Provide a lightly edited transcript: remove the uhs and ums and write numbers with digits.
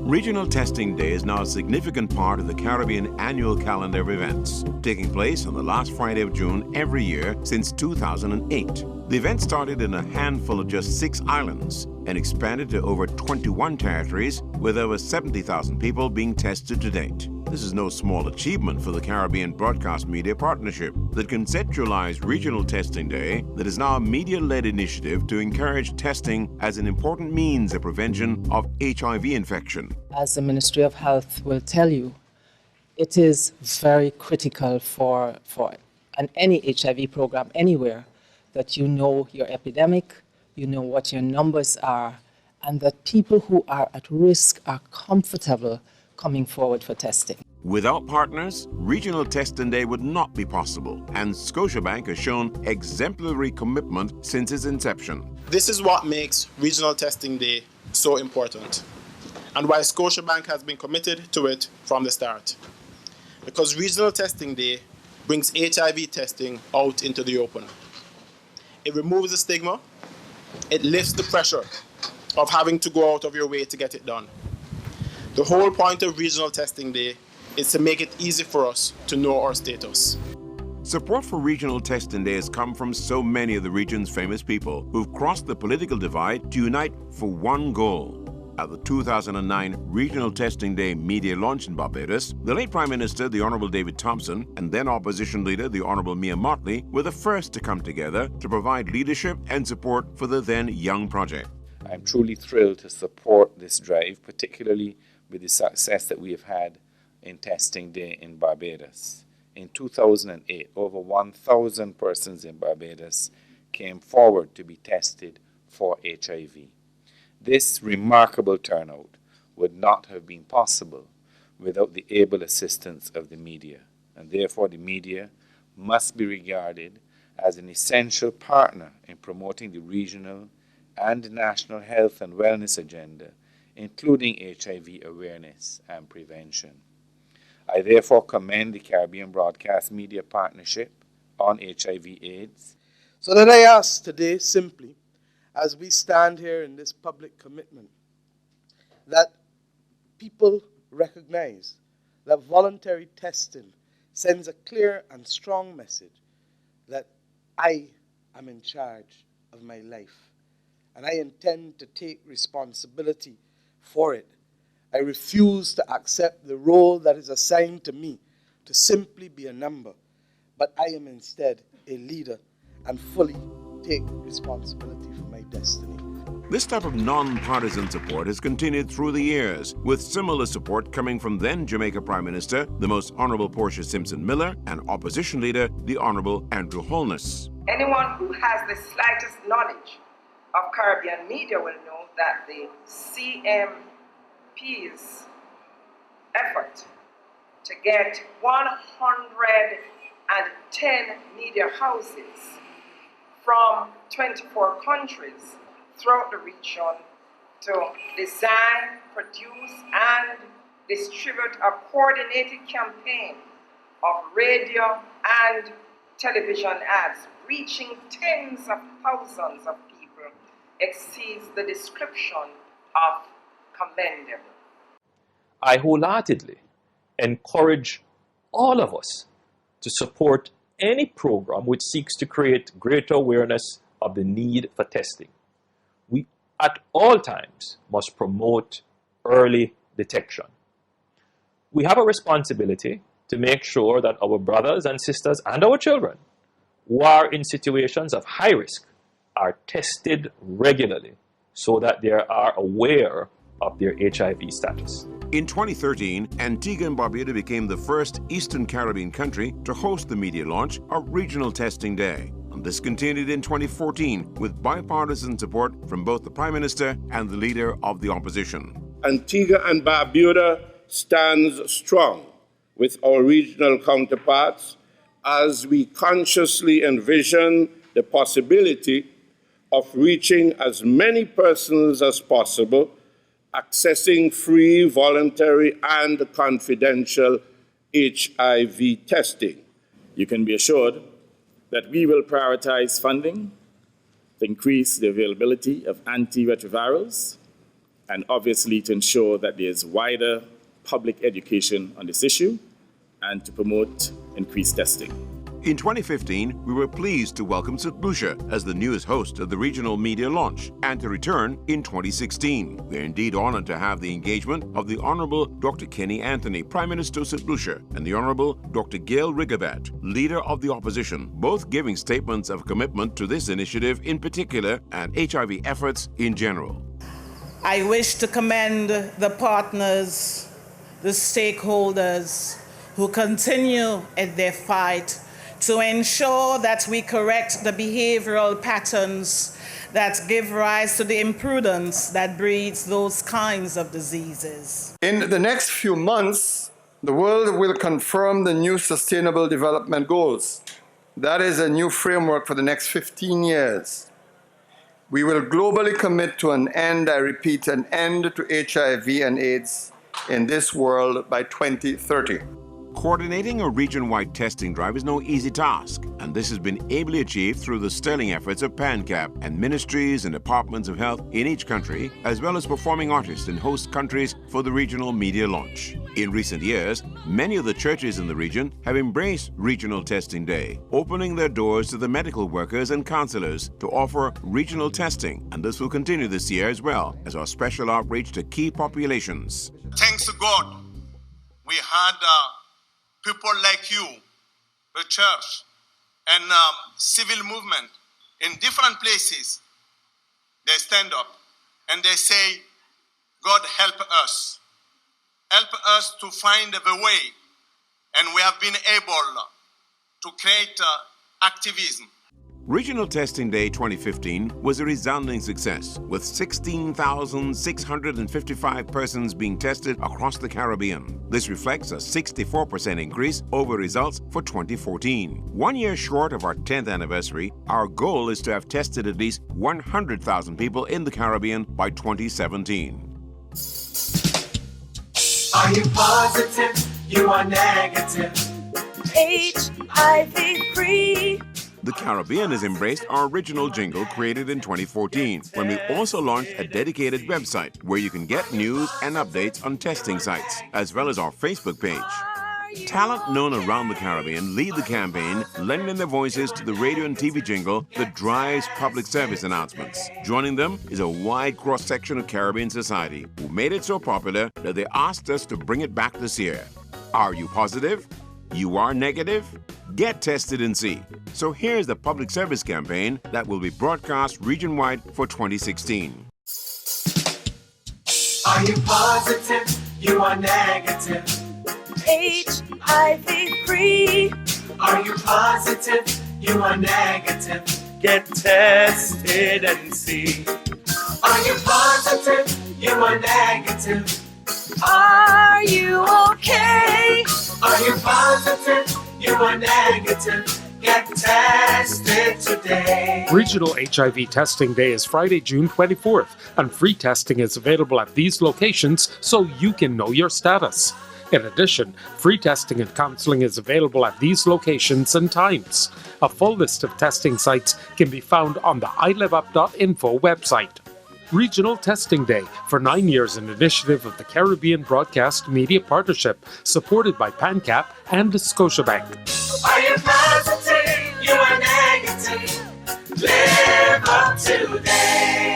Regional Testing Day is now a significant part of the Caribbean annual calendar of events, taking place on the last Friday of June every year since 2008. The event started in a handful of just 6 islands and expanded to over 21 territories, with over 70,000 people being tested to date. This is no small achievement for the Caribbean Broadcast Media Partnership that conceptualized Regional Testing Day, that is now a media-led initiative to encourage testing as an important means of prevention of HIV infection. As the Ministry of Health will tell you, it is very critical for any HIV program anywhere that you know your epidemic, you know what your numbers are, and that people who are at risk are comfortable coming forward for testing. Without partners, Regional Testing Day would not be possible, and Scotiabank has shown exemplary commitment since its inception. This is what makes Regional Testing Day so important, and why Scotiabank has been committed to it from the start. Because Regional Testing Day brings HIV testing out into the open. It removes the stigma, it lifts the pressure of having to go out of your way to get it done. The whole point of Regional Testing Day is to make it easy for us to know our status. Support for Regional Testing Day has come from so many of the region's famous people who've crossed the political divide to unite for one goal. At the 2009 Regional Testing Day media launch in Barbados, the late Prime Minister, the Honourable David Thompson, and then Opposition Leader, the Honourable Mia Mottley, were the first to come together to provide leadership and support for the then young project. I'm truly thrilled to support this drive, particularly with the success that we have had in Testing Day in Barbados. In 2008, over 1,000 persons in Barbados came forward to be tested for HIV. This remarkable turnout would not have been possible without the able assistance of the media, and therefore the media must be regarded as an essential partner in promoting the regional and national health and wellness agenda, including HIV awareness and prevention. I therefore commend the Caribbean Broadcast Media Partnership on HIV/AIDS. So that I ask today simply, as we stand here in this public commitment, that people recognize that voluntary testing sends a clear and strong message that I am in charge of my life and I intend to take responsibility for it. I refuse to accept the role that is assigned to me to simply be a number, but I am instead a leader and fully take responsibility for my destiny. This type of non-partisan support has continued through the years, with similar support coming from then Jamaica Prime Minister, the Most Honourable Portia Simpson Miller, and Opposition Leader, the Honourable Andrew Holness. Anyone who has the slightest knowledge of Caribbean media will know that the CMP's effort to get 110 media houses from 24 countries throughout the region to design, produce, and distribute a coordinated campaign of radio and television ads reaching tens of thousands of people exceeds the description of commendable. I wholeheartedly encourage all of us to support any program which seeks to create greater awareness of the need for testing. We, at all times, must promote early detection. We have a responsibility to make sure that our brothers and sisters and our children who are in situations of high risk are tested regularly so that they are aware of their HIV status. In 2013, Antigua and Barbuda became the first Eastern Caribbean country to host the media launch of Regional Testing Day. And this continued in 2014 with bipartisan support from both the Prime Minister and the Leader of the Opposition. Antigua and Barbuda stands strong with our regional counterparts as we consciously envision the possibility of reaching as many persons as possible, accessing free, voluntary, and confidential HIV testing. You can be assured that we will prioritize funding to increase the availability of antiretrovirals and obviously to ensure that there's wider public education on this issue and to promote increased testing. In 2015, we were pleased to welcome St. Lucia as the newest host of the regional media launch, and to return in 2016. We are indeed honored to have the engagement of the Honorable Dr. Kenny Anthony, Prime Minister of St. Lucia, and the Honorable Dr. Gail Rigobert, Leader of the Opposition, both giving statements of commitment to this initiative in particular and HIV efforts in general. I wish to commend the partners, the stakeholders who continue in their fight to ensure that we correct the behavioral patterns that give rise to the imprudence that breeds those kinds of diseases. In the next few months, the world will confirm the new Sustainable Development Goals. That is a new framework for the next 15 years. We will globally commit to an end, I repeat, an end to HIV and AIDS in this world by 2030. Coordinating a region-wide testing drive is no easy task, and this has been ably achieved through the sterling efforts of PANCAP and ministries and departments of health in each country, as well as performing artists in host countries for the regional media launch. In recent years, many of the churches in the region have embraced Regional Testing Day, opening their doors to the medical workers and counselors to offer regional testing, and this will continue this year as well as our special outreach to key populations. Thanks to God, we had people like you, the church, and civil movement in different places. They stand up and they say, God help us to find the way. And we have been able to create activism. Regional Testing Day 2015 was a resounding success, with 16,655 persons being tested across the Caribbean. This reflects a 64% increase over results for 2014. 1 year short of our 10th anniversary, our goal is to have tested at least 100,000 people in the Caribbean by 2017. Are you positive? You are negative. HIV-free. The Caribbean has embraced our original jingle created in 2014, when we also launched a dedicated website where you can get news and updates on testing sites, as well as our Facebook page. Talent known around the Caribbean lead the campaign, lending their voices to the radio and TV jingle that drives public service announcements. Joining them is a wide cross-section of Caribbean society who made it so popular that they asked us to bring it back this year. Are you positive? You are negative? Get tested and see. So here's the public service campaign that will be broadcast region-wide for 2016. Are you positive? You are negative. HIV-free. Are you positive? You are negative. Get tested and see. Are you positive? You are negative. Are you okay? Are you positive? You are negative. Get tested today. Regional HIV Testing Day is Friday, June 24th, and free testing is available at these locations so you can know your status. In addition, free testing and counseling is available at these locations and times. A full list of testing sites can be found on the iLiveUp.info website. Regional Testing Day, for 9 years, an initiative of the Caribbean Broadcast Media Partnership, supported by PANCAP and Scotiabank. Are you positive? You are negative. Live up today.